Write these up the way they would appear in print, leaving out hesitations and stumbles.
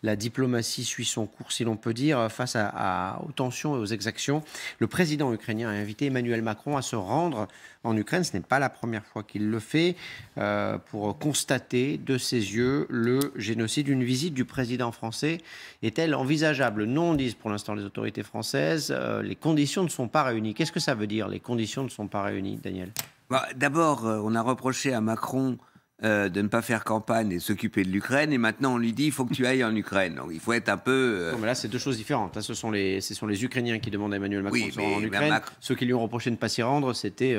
la diplomatie suit son cours, si l'on peut dire, face aux tensions et aux exactions. Le président ukrainien a invité Emmanuel Macron à se rendre en Ukraine. Ce n'est pas la première fois qu'il le fait, pour constater de ses yeux le génocide. Une visite du président français est-elle envisageable? Non, disent pour l'instant les autorités françaises. Les conditions ne sont pas réunies. Qu'est-ce que ça veut dire, les conditions ne sont pas réunies, Daniel? D'abord, on a reproché à Macron de ne pas faire campagne et s'occuper de l'Ukraine, et maintenant on lui dit il faut que tu ailles en Ukraine. Donc il faut être un peu... Non, mais là c'est deux choses différentes. Là, ce sont les Ukrainiens qui demandent à Emmanuel Macron de se rendre en Ukraine. Ceux qui lui ont reproché de ne pas s'y rendre, c'était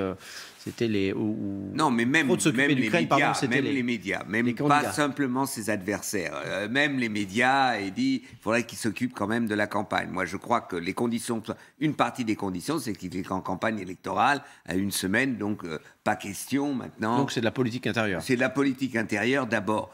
les... Non, mais même les médias, même pas simplement ses adversaires, même les médias, il dit il faudrait qu'ils s'occupent quand même de la campagne. Moi je crois que les conditions, une partie des conditions, c'est qu'il est en campagne électorale à une semaine, donc pas question maintenant. Donc c'est de la politique intérieure. C'est de la politique intérieure d'abord.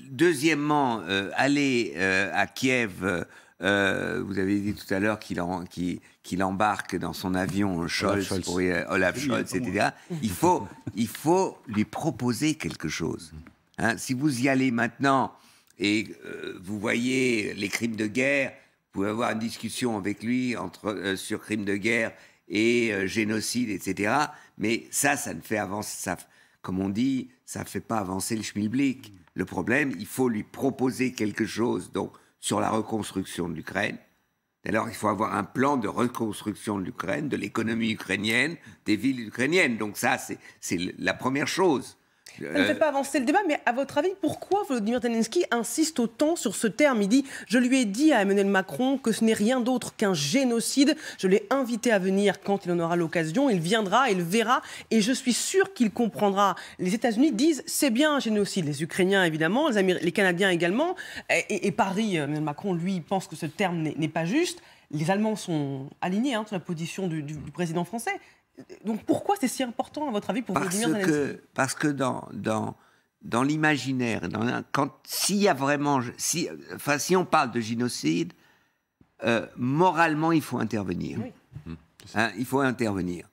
Deuxièmement, aller à Kiev, vous avez dit tout à l'heure qu'il embarque dans son avion Olaf Scholz, etc. Il faut lui proposer quelque chose. Hein, si vous y allez maintenant et vous voyez les crimes de guerre, vous pouvez avoir une discussion avec lui sur crimes de guerre et génocide, etc. Mais ça ne fait avancer, ça, comme on dit, ça ne fait pas avancer le schmilblick. Le problème, il faut lui proposer quelque chose donc, sur la reconstruction de l'Ukraine. Alors, il faut avoir un plan de reconstruction de l'Ukraine, de l'économie ukrainienne, des villes ukrainiennes. Donc ça, c'est la première chose. Ça ne fait pas avancer le débat, mais à votre avis, pourquoi Volodymyr Zelensky insiste autant sur ce terme? Il dit « Je lui ai dit à Emmanuel Macron que ce n'est rien d'autre qu'un génocide. Je l'ai invité à venir quand il en aura l'occasion. Il viendra, il verra, et je suis sûr qu'il comprendra. » Les États-Unis disent « C'est bien un génocide. » Les Ukrainiens, évidemment, les Canadiens également. Et Paris, Emmanuel Macron, lui, pense que ce terme n'est pas juste. Les Allemands sont alignés sur la position du président français. Donc pourquoi c'est si important, à votre avis, pour Volodymyr Zelensky? Parce que dans l'imaginaire, si on parle de génocide, moralement, il faut intervenir. Oui. Hein, il faut intervenir.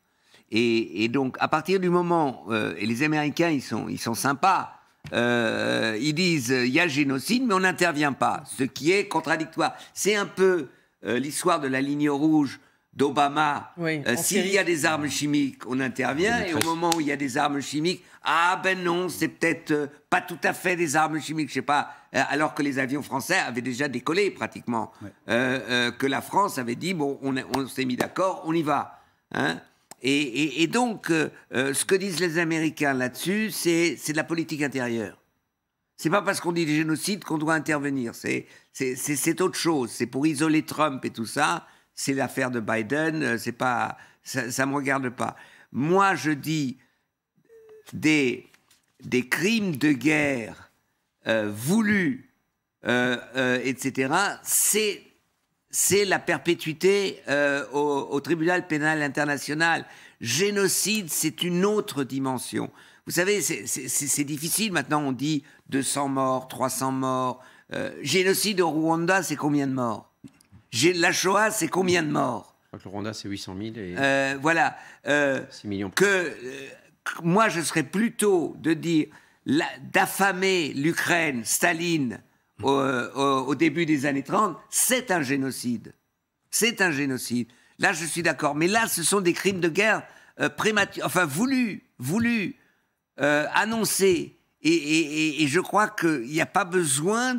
Et donc, à partir du moment... et les Américains, ils sont sympas. Ils disent, il y a génocide, mais on n'intervient pas. Ce qui est contradictoire. C'est un peu l'histoire de la ligne rouge d'Obama. Oui, s'il y a des armes chimiques, on intervient, et au moment où il y a des armes chimiques, ah ben non, c'est peut-être pas tout à fait des armes chimiques, je sais pas, alors que les avions français avaient déjà décollé pratiquement, que la France avait dit, bon, on s'est mis d'accord, on y va. Hein, et donc, ce que disent les Américains là-dessus, c'est de la politique intérieure. C'est pas parce qu'on dit génocide qu'on doit intervenir, c'est autre chose, c'est pour isoler Trump et tout ça. C'est l'affaire de Biden, c'est pas, ça me regarde pas. Moi, je dis des crimes de guerre voulus, etc. C'est la perpétuité au tribunal pénal international. Génocide, c'est une autre dimension. Vous savez, c'est difficile. Maintenant, on dit 200 morts, 300 morts. Génocide au Rwanda, c'est combien de morts? La Shoah, c'est combien de morts? Le Rwanda, c'est 800 000 et voilà. 6 millions. Moi, je serais plutôt de dire d'affamer l'Ukraine, Staline, au début des années 30, c'est un génocide. C'est un génocide. Là, je suis d'accord. Mais là, ce sont des crimes de guerre prématurés, enfin voulus, annoncés. Et je crois qu'il n'y a pas besoin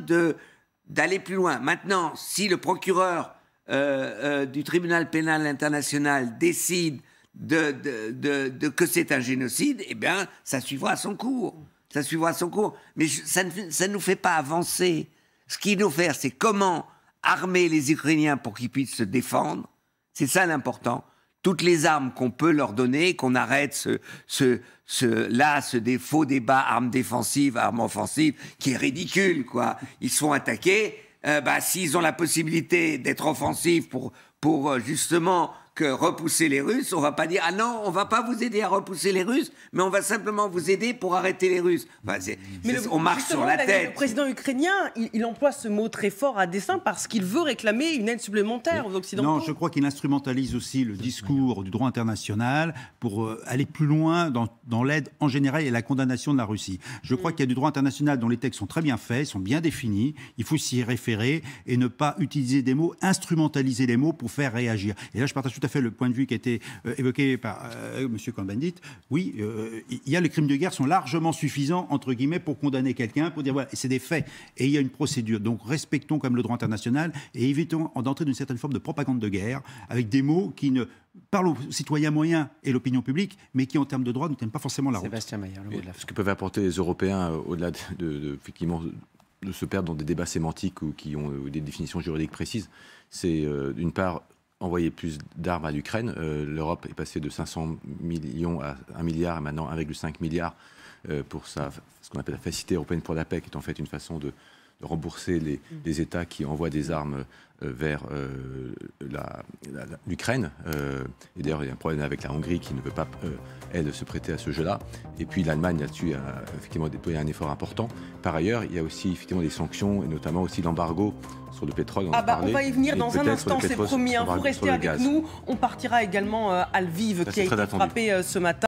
d'aller plus loin. Maintenant, si le procureur du tribunal pénal international décide que c'est un génocide, eh bien, ça suivra son cours. Ça suivra son cours. Mais ça ne nous fait pas avancer. Ce qu'il nous fait, c'est comment armer les Ukrainiens pour qu'ils puissent se défendre. C'est ça l'important. Toutes les armes qu'on peut leur donner, qu'on arrête ce faux débat armes défensives, armes offensives, qui est ridicule, quoi. Ils se font attaquer, s'ils ont la possibilité d'être offensifs pour justement que repousser les Russes, on va pas dire « Ah non, on va pas vous aider à repousser les Russes, mais on va simplement vous aider pour arrêter les Russes. Enfin, » on marche sur la tête. Le président ukrainien, il emploie ce mot très fort à dessein parce qu'il veut réclamer une aide supplémentaire aux Occidentaux. Non, je crois qu'il instrumentalise aussi le discours du droit international pour aller plus loin dans l'aide en général et la condamnation de la Russie. Je crois qu'il y a du droit international dont les textes sont très bien faits, sont bien définis, il faut s'y référer et ne pas utiliser des mots, instrumentaliser les mots pour faire réagir. Et là, je partage tout à fait le point de vue qui a été évoqué par M. Cohn-Bendit. Oui, il y a les crimes de guerre sont largement suffisants, entre guillemets, pour condamner quelqu'un, pour dire voilà, c'est des faits. Et il y a une procédure. Donc respectons comme le droit international et évitons d'entrer dans une certaine forme de propagande de guerre avec des mots qui ne parlent aux citoyens moyens et l'opinion publique, mais qui, en termes de droit, ne tiennent pas forcément la route. Sébastien Mayer, le mot de la fin. Ce que peuvent apporter les Européens, au-delà effectivement, de se perdre dans des débats sémantiques ou qui ont des définitions juridiques précises, c'est d'une part envoyer plus d'armes à l'Ukraine. L'Europe est passée de 500 millions à 1 milliard et maintenant 1,5 milliard pour ce qu'on appelle la facilité européenne pour la paix, qui est en fait une façon de rembourser les États qui envoient des armes vers l'Ukraine. Et d'ailleurs, il y a un problème avec la Hongrie qui ne veut pas, elle, se prêter à ce jeu-là. Et puis l'Allemagne, là-dessus, a effectivement déployé un effort important. Par ailleurs, il y a aussi effectivement des sanctions, et notamment aussi l'embargo sur le pétrole. On va y venir dans un instant, c'est promis. Vous restez avec nous. On partira également à Lviv, qui a été frappé ce matin.